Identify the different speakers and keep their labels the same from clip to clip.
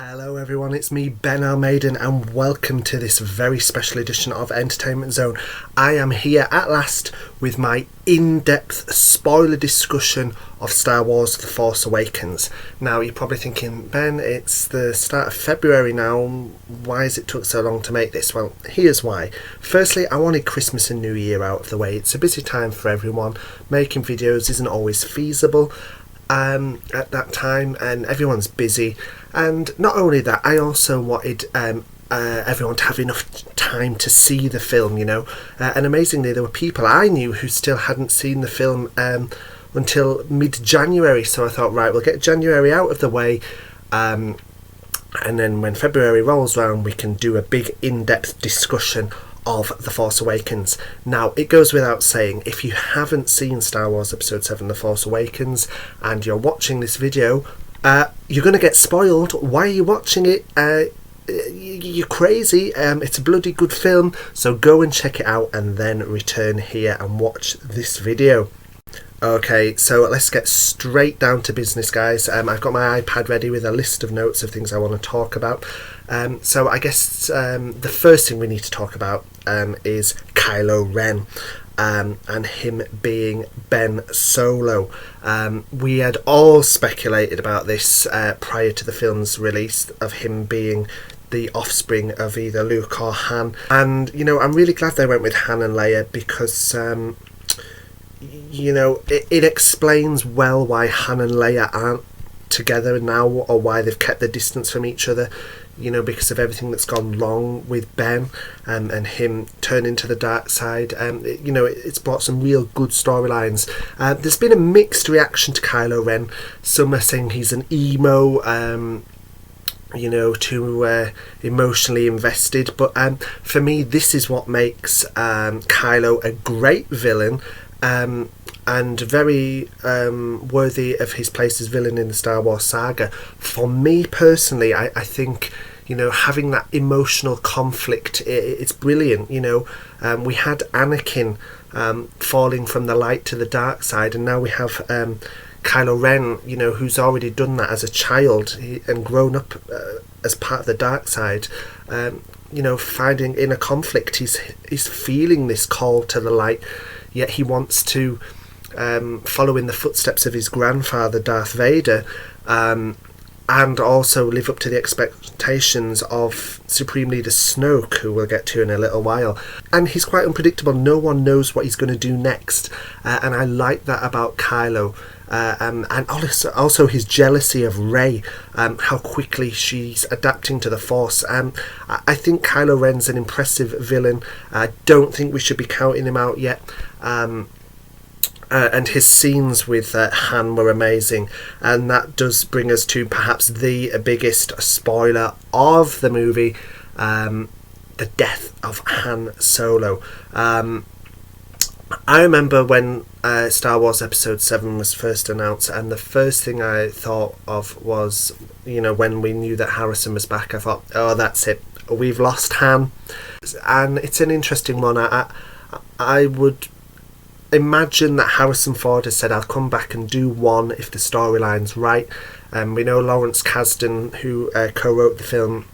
Speaker 1: Hello everyone, it's me Ben Almaden and welcome to this very special edition of Entertainment Zone. I am here at last with my in-depth spoiler discussion of Star Wars The Force Awakens. Now you're probably thinking, Ben, it's the start of February now, why has it took so long to make this? Well, here's why. Firstly, I wanted Christmas and New Year out of the way. It's a busy time for everyone. Making videos isn't always feasible at that time and everyone's busy, and not only that, I also wanted everyone to have enough time to see the film, and amazingly there were people I knew who still hadn't seen the film until mid-January, so I thought, right, we'll get January out of the way, and then when February rolls around we can do a big in-depth discussion of The Force Awakens. Now, it goes without saying, if you haven't seen Star Wars Episode 7 The Force Awakens and you're watching this video, you're going to get spoiled. Why are you watching it? You're crazy. It's a bloody good film, so go and check it out and then return here and watch this video. Okay, so let's get straight down to business, guys. I've got my iPad ready with a list of notes of things I want to talk about. So I guess the first thing we need to talk about is Kylo Ren and him being Ben Solo. We had all speculated about this prior to the film's release, of him being the offspring of either Luke or Han. And, I'm really glad they went with Han and Leia because it explains well why Han and Leia aren't together now, or why they've kept their distance from each other, because of everything that's gone wrong with Ben and him turning to the dark side. It's brought some real good storylines. There's been a mixed reaction to Kylo Ren. Some are saying he's an emo, too emotionally invested, but for me this is what makes Kylo a great villain, and very worthy of his place as villain in the Star Wars saga. For me personally, I think, having that emotional conflict, it's brilliant. We had Anakin falling from the light to the dark side, and now we have Kylo Ren, who's already done that as a child and grown up as part of the dark side. Finding inner conflict, he's feeling this call to the light, yet he wants to follow in the footsteps of his grandfather Darth Vader, and also live up to the expectations of Supreme Leader Snoke, who we'll get to in a little while. And he's quite unpredictable. No one knows what he's going to do next, and I like that about Kylo. And also his jealousy of Rey, how quickly she's adapting to the Force. I think Kylo Ren's an impressive villain. I don't think we should be counting him out yet. And his scenes with Han were amazing, and that does bring us to perhaps the biggest spoiler of the movie, the death of Han Solo. I remember when Star Wars Episode 7 was first announced, and the first thing I thought of was, when we knew that Harrison was back, I thought, oh, that's it, we've lost Han. And it's an interesting one. I would imagine that Harrison Ford has said, I'll come back and do one if the storyline's right. We know Lawrence Kasdan, who co-wrote the film,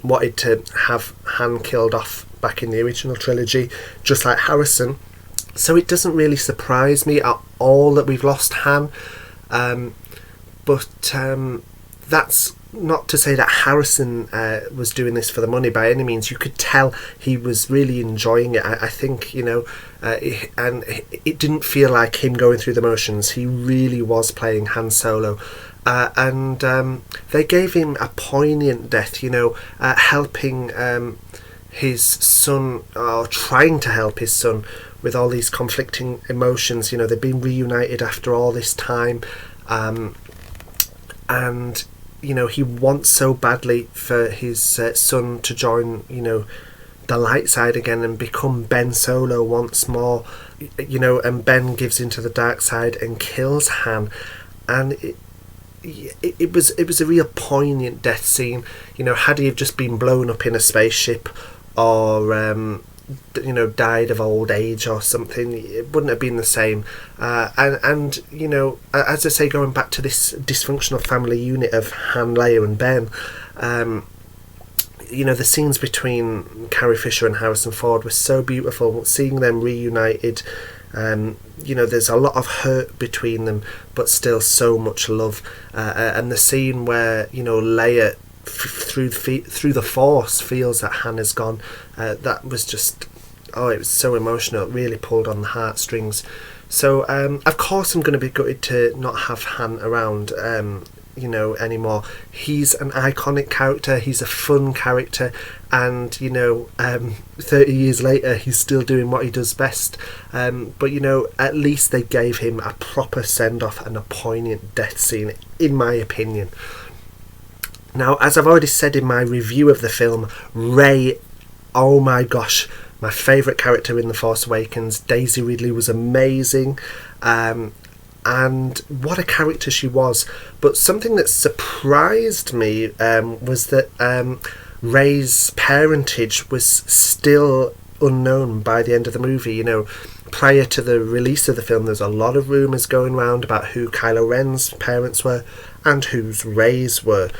Speaker 1: wanted to have Han killed off back in the original trilogy, just like Harrison. So it doesn't really surprise me at all that we've lost Han. But that's not to say that Harrison was doing this for the money by any means. You could tell he was really enjoying it. I think, and it didn't feel like him going through the motions. He really was playing Han Solo. And they gave him a poignant death, helping his son, or trying to help his son with all these conflicting emotions. They've been reunited after all this time, and he wants so badly for his son to join the light side again and become Ben Solo once more, and Ben gives into the dark side and kills Han. And it was a real poignant death scene. Had he have just been blown up in a spaceship, or died of old age or something, it wouldn't have been the same. And as I say, going back to this dysfunctional family unit of Han, Leia and Ben, the scenes between Carrie Fisher and Harrison Ford were so beautiful. Seeing them reunited, there's a lot of hurt between them, but still so much love. And the scene where Leia through the Force feels that Han is gone, that was just, it was so emotional. It really pulled on the heartstrings. So of course I'm going to be gutted to not have Han around anymore. He's an iconic character, he's a fun character, and 30 years later he's still doing what he does best. But at least they gave him a proper send-off and a poignant death scene, in my opinion. Now, as I've already said in my review of the film, Rey, oh my gosh, my favourite character in The Force Awakens. Daisy Ridley was amazing, and what a character she was. But something that surprised me was that Rey's parentage was still unknown by the end of the movie. Prior to the release of the film, there's a lot of rumours going around about who Kylo Ren's parents were and whose Rey's were.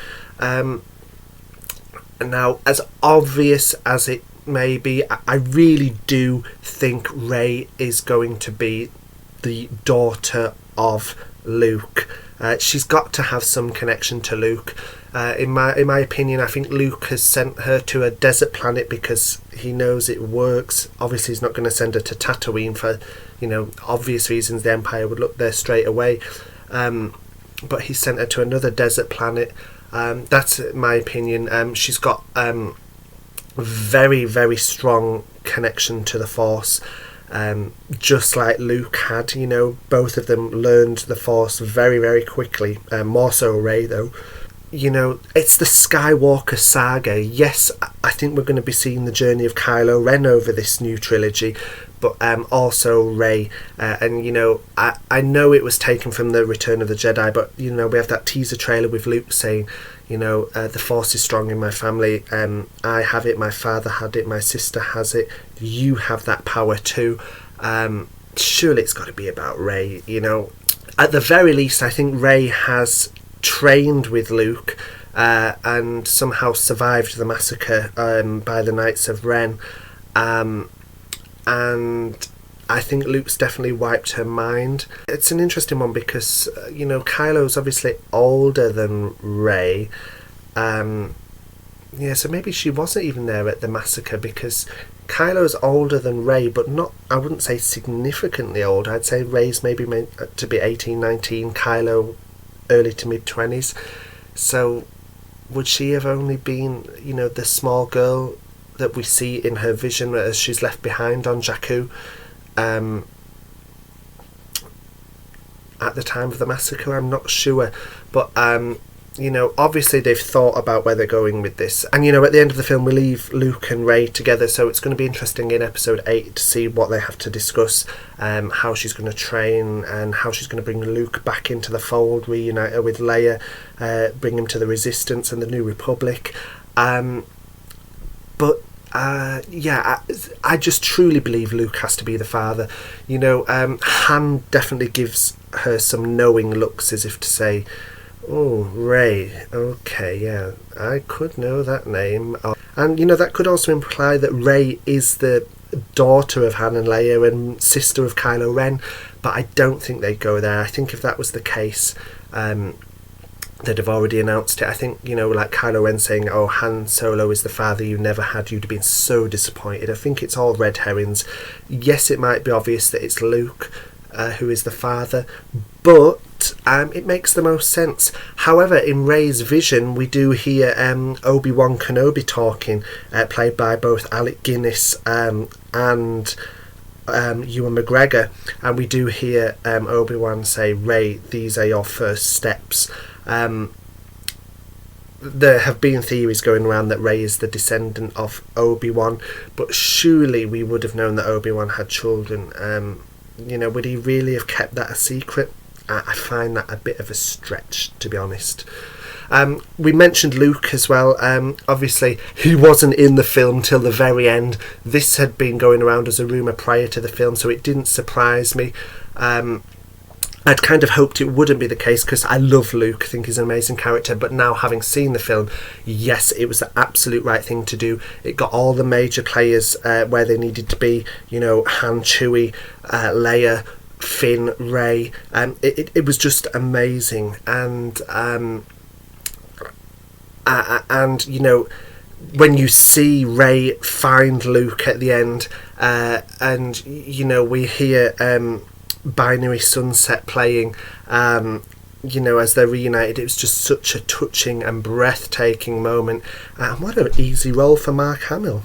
Speaker 1: Now, as obvious as it may be, I really do think Rey is going to be the daughter of Luke. She's got to have some connection to Luke. In my opinion, I think Luke has sent her to a desert planet because he knows it works. Obviously, he's not going to send her to Tatooine for, obvious reasons. The Empire would look there straight away. But he sent her to another desert planet. That's my opinion. She's got very, very strong connection to the Force. Just like Luke had, both of them learned the Force very, very quickly. More so Rey, though. It's the Skywalker saga. Yes, I think we're going to be seeing the journey of Kylo Ren over this new trilogy, but also Rey. And I know it was taken from the Return of the Jedi, but we have that teaser trailer with Luke saying, the Force is strong in my family. I have it, my father had it, my sister has it. You have that power too. Surely it's got to be about Rey. At the very least, I think Rey has trained with Luke and somehow survived the massacre by the Knights of Ren. And I think Luke's definitely wiped her mind. It's an interesting one because, Kylo's obviously older than Rey. So maybe she wasn't even there at the massacre, because Kylo's older than Rey, but not, I wouldn't say significantly older. I'd say Rey's maybe meant to be 18, 19, Kylo early to mid-20s. So would she have only been, the small girl that we see in her vision as she's left behind on Jakku at the time of the massacre? I'm not sure, but obviously they've thought about where they're going with this, and at the end of the film we leave Luke and Rey together, so it's going to be interesting in episode 8 to see what they have to discuss, how she's going to train and how she's going to bring Luke back into the fold, reunite her with Leia, bring him to the Resistance and the New Republic. But I just truly believe Luke has to be the father. Han definitely gives her some knowing looks, as if to say, oh, Rey, okay, yeah, I could know that name. And that could also imply that Rey is the daughter of Han and Leia and sister of Kylo Ren, but I don't think they'd go there. I think if that was the case, they'd have already announced it. I think, like Kylo Ren saying, oh, Han Solo is the father you never had, you'd have been so disappointed. I think it's all red herrings. Yes, it might be obvious that it's Luke who is the father, but it makes the most sense. However, in Rey's vision, we do hear Obi-Wan Kenobi talking, played by both Alec Guinness and Ewan McGregor, and we do hear Obi-Wan say, Rey, these are your first steps. There have been theories going around that Rey is the descendant of Obi-Wan, but surely we would have known that Obi-Wan had children. Would he really have kept that a secret? I find that a bit of a stretch, to be honest. We mentioned Luke as well. Obviously, he wasn't in the film till the very end. This had been going around as a rumour prior to the film, so it didn't surprise me. I'd kind of hoped it wouldn't be the case because I love Luke. I think he's an amazing character. But now, having seen the film, yes, it was the absolute right thing to do. It got all the major players where they needed to be. You know, Han, Chewie, Leia, Finn, Rey. It was just amazing. And you know, when you see Rey find Luke at the end, and you know, we hear Binary Sunset playing, you know, as they're reunited, it was just such a touching and breathtaking moment. And what an easy role for Mark Hamill.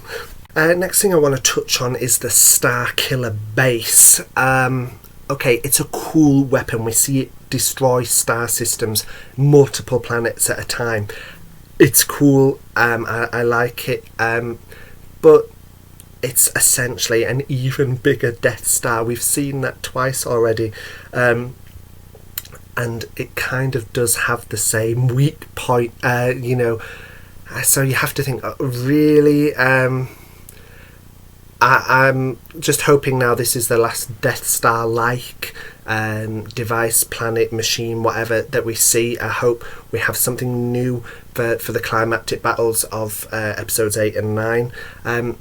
Speaker 1: Next thing I want to touch on is the Starkiller base. Okay, it's a cool weapon. We see it destroy star systems, multiple planets at a time. It's cool. I like it. But it's essentially an even bigger Death Star. We've seen that twice already. And it kind of does have the same weak point, you know. So you have to think, really? I'm just hoping now this is the last Death Star-like device, planet, machine, whatever that we see. I hope we have something new for the climactic battles of episodes 8 and 9.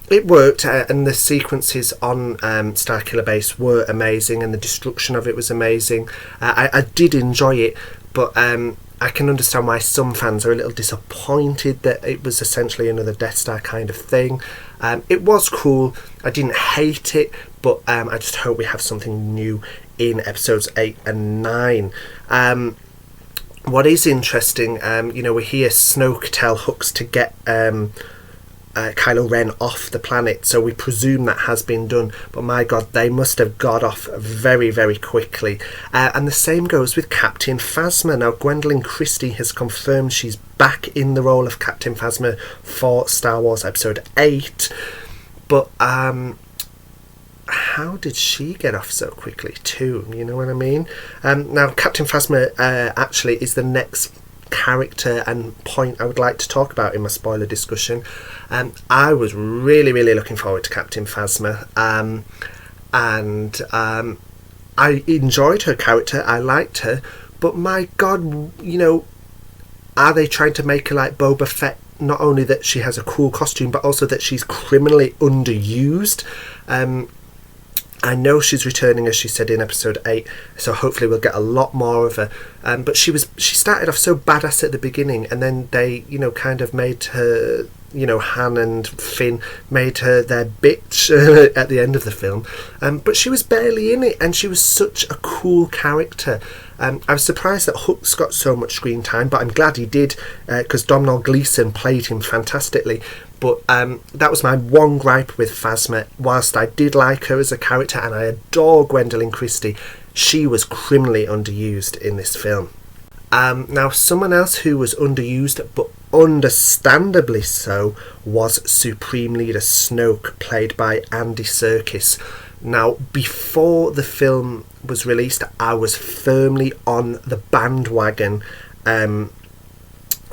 Speaker 1: It worked, and the sequences on Starkiller Base were amazing, and the destruction of it was amazing. I did enjoy it, but I can understand why some fans are a little disappointed that it was essentially another Death Star kind of thing. It was cool. I didn't hate it, but I just hope we have something new in episodes 8 and 9. What is interesting, you know, we hear Snoke tell Hux to get Kylo Ren off the planet, so we presume that has been done, but my god, they must have got off very, very quickly. And the same goes with Captain Phasma. Now, Gwendolyn Christie has confirmed she's back in the role of Captain Phasma for Star Wars Episode 8, but how did she get off so quickly too? You know what I mean? Now, Captain Phasma actually is the next character and point I would like to talk about in my spoiler discussion. I was really, really looking forward to Captain Phasma, and I enjoyed her character. I liked her, but my god, you know, are they trying to make her like Boba Fett? Not only that she has a cool costume, but also that she's criminally underused. I know she's returning, as she said in episode 8, so hopefully we'll get a lot more of her. But she started off so badass at the beginning, and then they, you know, kind of made her, you know, Han and Finn made her their bitch at the end of the film. But she was barely in it, and she was such a cool character. I was surprised that Hux got so much screen time, but I'm glad he did, because Domhnall Gleeson played him fantastically. But that was my one gripe with Phasma. Whilst I did like her as a character, and I adore Gwendolyn Christie, she was criminally underused in this film. Now, someone else who was underused, but understandably so, was Supreme Leader Snoke, played by Andy Serkis. Now, before the film was released, I was firmly on the bandwagon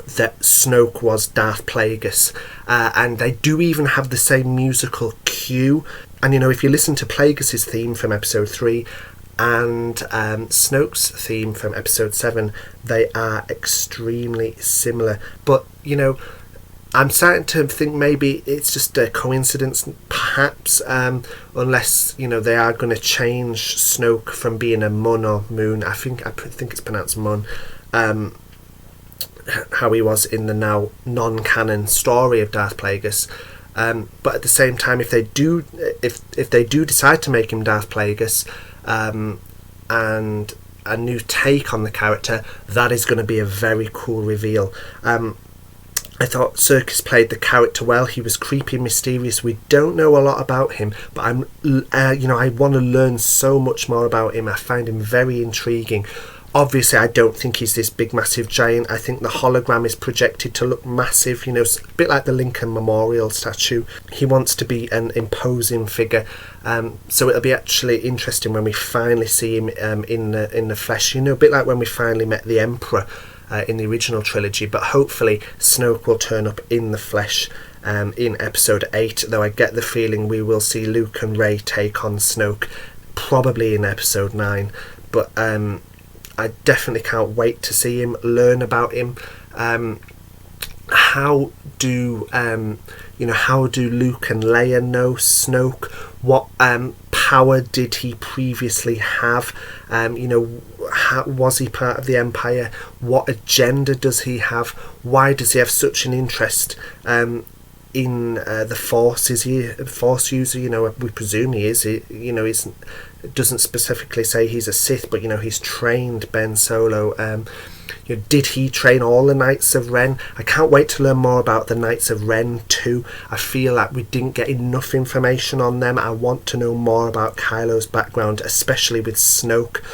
Speaker 1: that Snoke was Darth Plagueis, and they do even have the same musical cue. And you know, if you listen to Plagueis' theme from episode 3 and Snoke's theme from episode 7, they are extremely similar. But you know, I'm starting to think maybe it's just a coincidence, perhaps, unless, you know, they are going to change Snoke from being a Mun or Moon. I think it's pronounced Mun. How he was in the now non-canon story of Darth Plagueis, but at the same time, if they do decide to make him Darth Plagueis, and a new take on the character, that is going to be a very cool reveal. I thought Serkis played the character well. He was creepy and mysterious. We don't know a lot about him, but I want to learn so much more about him. I find him very intriguing. Obviously, I don't think he's this big, massive giant. I think the hologram is projected to look massive, you know, a bit like the Lincoln Memorial statue. He wants to be an imposing figure. So it'll be actually interesting when we finally see him in the flesh, you know, a bit like when we finally met the Emperor. in the original trilogy, but hopefully Snoke will turn up in the flesh in episode 8, though I get the feeling we will see Luke and Rey take on Snoke probably in episode 9, but I definitely can't wait to see him, learn about him. How do Luke and Leia know Snoke? What power did he previously have? Was he part of the Empire? What agenda does he have? Why does he have such an interest in the Force? Is he a Force user? We presume he is. It doesn't specifically say he's a Sith, but he's trained Ben Solo. Did he train all the Knights of Ren? I can't wait to learn more about the Knights of Ren too. I feel like we didn't get enough information on them. I want to know more about Kylo's background, especially with Snoke.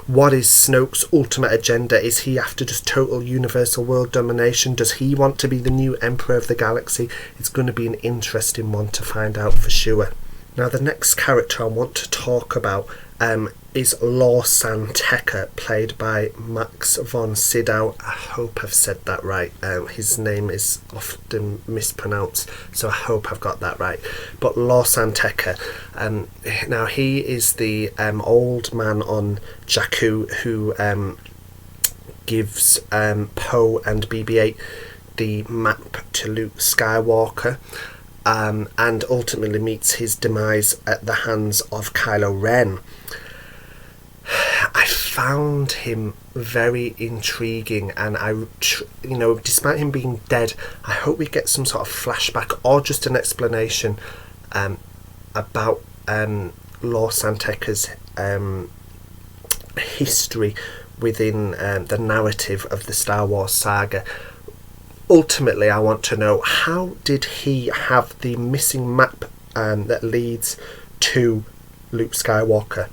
Speaker 1: What is Snoke's ultimate agenda? Is he after just total universal world domination? Does he want to be the new Emperor of the Galaxy? It's going to be an interesting one to find out for sure. Now, the next character I want to talk about is Lawsan Tekka, played by Max von Sydow. I hope I've said that right. His name is often mispronounced, so I hope I've got that right. But Lawsan Tekka, now he is the old man on Jakku who gives Poe and BB-8 the map to Luke Skywalker. And ultimately meets his demise at the hands of Kylo Ren. I found him very intriguing, and despite him being dead, I hope we get some sort of flashback or just an explanation about Lawsan Tekka's history within the narrative of the Star Wars saga. Ultimately, I want to know, how did he have the missing map that leads to Luke Skywalker?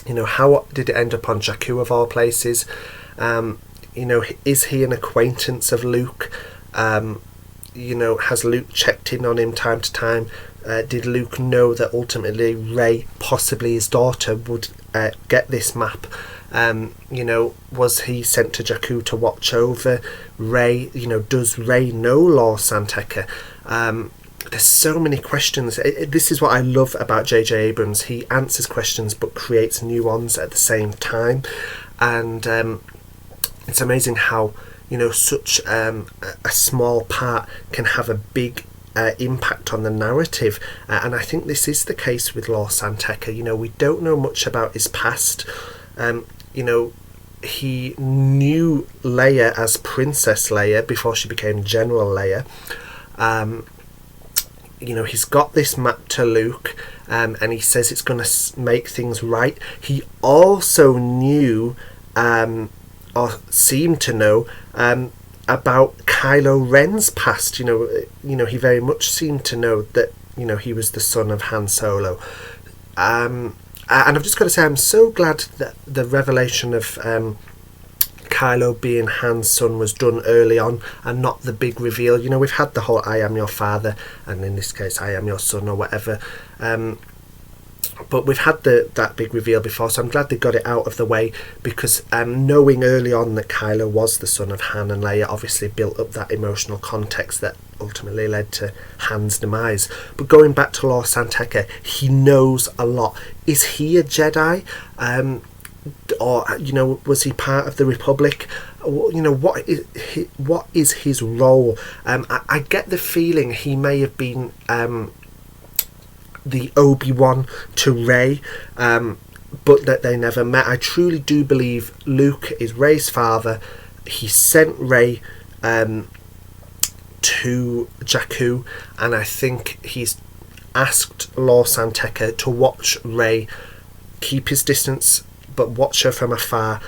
Speaker 1: How did it end up on Jakku of all places? Is he an acquaintance of Luke? Has Luke checked in on him time to time? Did Luke know that ultimately Rey, possibly his daughter, would get this map? Was he sent to Jakku to watch over Rey? Does Rey know Lawsan Tekka? There's so many questions. This is what I love about J.J. Abrams. He answers questions but creates new ones at the same time. And it's amazing how, such a small part can have a big impact on the narrative. And I think this is the case with Lawsan Tekka. We don't know much about his past. He knew Leia as Princess Leia before she became General Leia. He's got this map to Luke, and he says it's going to make things right. He also knew, or seemed to know, about Kylo Ren's past. He very much seemed to know that, he was the son of Han Solo. And I've just got to say, I'm so glad that the revelation of Kylo being Han's son was done early on and not the big reveal. We've had the whole I am your father, and in this case I am your son, or whatever. But we've had that big reveal before, so I'm glad they got it out of the way, because knowing early on that Kylo was the son of Han and Leia obviously built up that emotional context that ultimately led to Han's demise. But going back to Lawsan Tekka, he knows a lot. Is he a Jedi? Or was he part of the Republic? What is his role? I get the feeling he may have been the Obi-Wan to Rey, but that they never met. I truly do believe Luke is Rey's father. He sent Rey to Jakku, and I think he's asked Lawsan Tekka to watch Rey, keep his distance, but watch her from afar.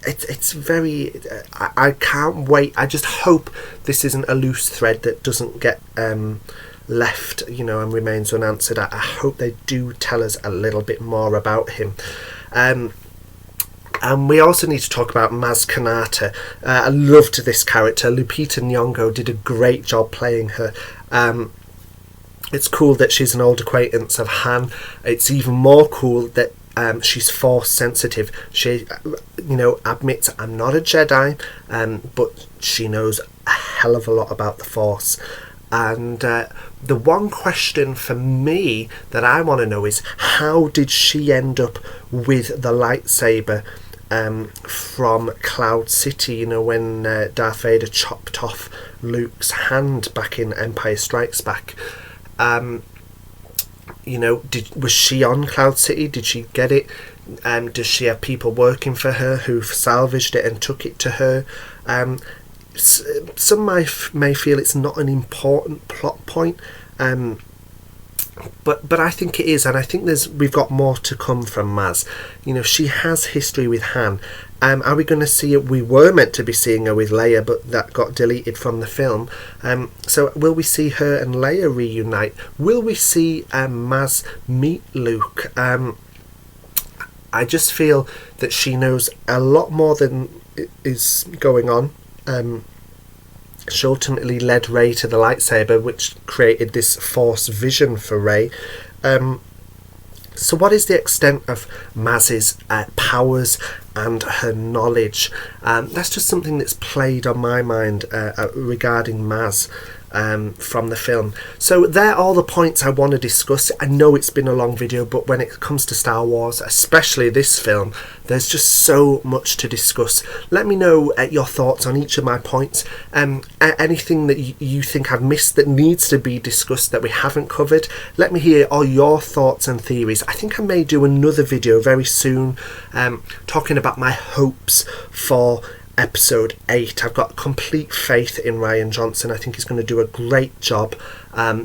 Speaker 1: It's very... I can't wait. I just hope this isn't a loose thread that doesn't get left, and remains unanswered. I hope they do tell us a little bit more about him. And we also need to talk about Maz Kanata. I loved this character. Lupita Nyong'o did a great job playing her. It's cool that she's an old acquaintance of Han. It's even more cool that She's Force sensitive. She, admits I'm not a Jedi, but she knows a hell of a lot about the Force. And the one question for me that I want to know is, how did she end up with the lightsaber from Cloud City, when Darth Vader chopped off Luke's hand back in Empire Strikes Back? Was she on Cloud City? Did she get it? Does she have people working for her who've salvaged it and took it to her? Some may feel it's not an important plot point, but I think it is, and I think we've got more to come from Maz. She has history with Han. Are we going to see it? We were meant to be seeing her with Leia, but that got deleted from the film. So will we see her and Leia reunite? Will we see Maz meet Luke? I just feel that she knows a lot more than is going on. She ultimately led Rey to the lightsaber, which created this Force vision for Rey. So what is the extent of Maz's powers and her knowledge? That's just something that's played on my mind regarding Maz from the film. So they're all the points I want to discuss. I know it's been a long video, but when it comes to Star Wars, especially this film, there's just so much to discuss. Let me know your thoughts on each of my points. Anything that you think I've missed that needs to be discussed that we haven't covered, let me hear all your thoughts and theories. I think I may do another video very soon talking about my hopes for episode 8. I've got complete faith in Rian Johnson. I think he's going to do a great job.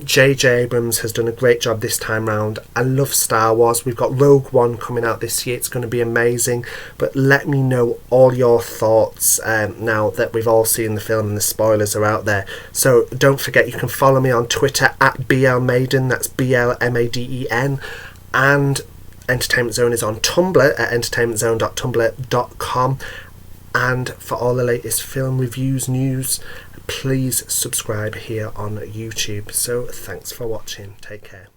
Speaker 1: J.J. Abrams has done a great job this time round. I love Star Wars. We've got Rogue One coming out this year. It's going to be amazing. But let me know all your thoughts now that we've all seen the film and the spoilers are out there. So don't forget, you can follow me on Twitter at BLMaden. That's BLMADEN. And Entertainment Zone is on Tumblr at entertainmentzone.tumblr.com. And for all the latest film reviews, news, please subscribe here on YouTube. So thanks for watching. Take care.